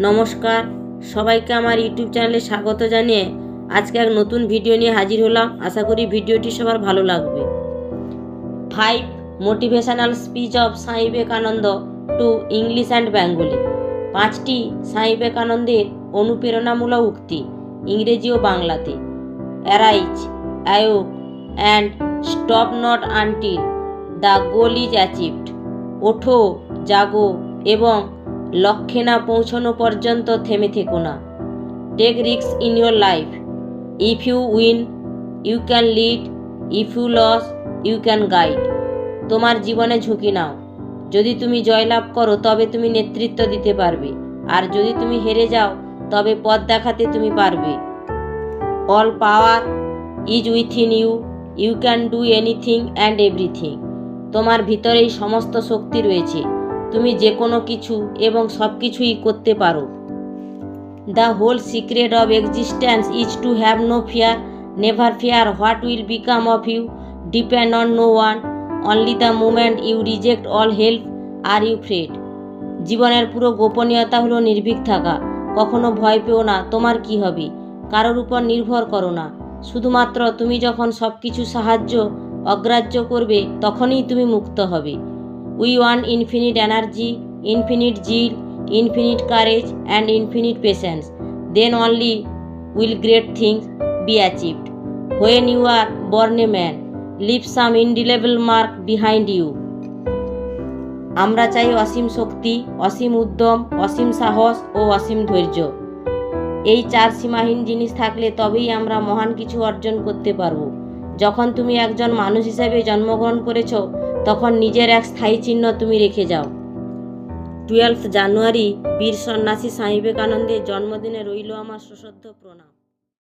নমস্কার, সবাইকে আমার ইউটিউব চ্যানেলে স্বাগত জানিয়ে আজকে এক নতুন ভিডিও নিয়ে হাজির হলাম। আশা করি ভিডিওটি সবার ভালো লাগবে। 5 motivational speech of Swami Vivekananda to English and Bengali. 5টি স্বামী বিবেকানন্দের অনুপ্রেরণামূলক উক্তি ইংরেজি ও বাংলাতে। Arise, অ্যাওক and stop not until the goal is achieved. ওঠো, জাগো এবং লক্ষ্যে না পৌঁছানো পর্যন্ত থেমে থেকো না। Take risk in your life. If you win you can lead, if you lose you can guide. তোমার জীবনে ঝুঁকি নাও। যদি তুমি জয়লাভ করো তবে তুমি নেতৃত্ব দিতে পারবে, আর যদি তুমি হেরে যাও তবে পথ দেখাতে তুমি পারবে। All power is within you, you can do anything and everything. তোমার ভিতরেই সমস্ত শক্তি রয়েছে, তুমি যে কোনো কিছু এবং সব কিছুই করতে পারো। The whole secret of existence is to have no fear, never fear what will become of you, depend on no one, only the moment you reject all help are you freed. জীবনের পুরো গোপনীয়তা হলো নির্ভীক থাকা। কখনো ভয় পেও না তোমার কি হবে, কারোর উপর নির্ভর করো না। শুধুমাত্র তুমি যখন সব কিছু সাহায্য অগ্রাহ্য করবে তখনই তুমি মুক্ত হবে। We want infinite energy, infinite zeal, infinite courage and infinite patience. Then only will great things be achieved. When you are born a man, leave some indelible mark behind you. আমরা চাই অসীম শক্তি, অসীম উদ্যম, অসীম সাহস ও অসীম ধৈর্য। এই 4 সীমাহীন জিনিস থাকলে তবেই আমরা মহান কিছু অর্জন করতে পারব। যখন তুমি একজন মানুষ হিসেবে জন্মগ্রহণ করেছ তখন নিজের এক স্থায়ী চিহ্ন তুমি রেখে যাও। 12 জানুয়ারি বীর সন্ন্যাসী স্বামী বিবেকানন্দের জন্মদিনে রইল আমার সশ্রদ্ধ প্রণাম।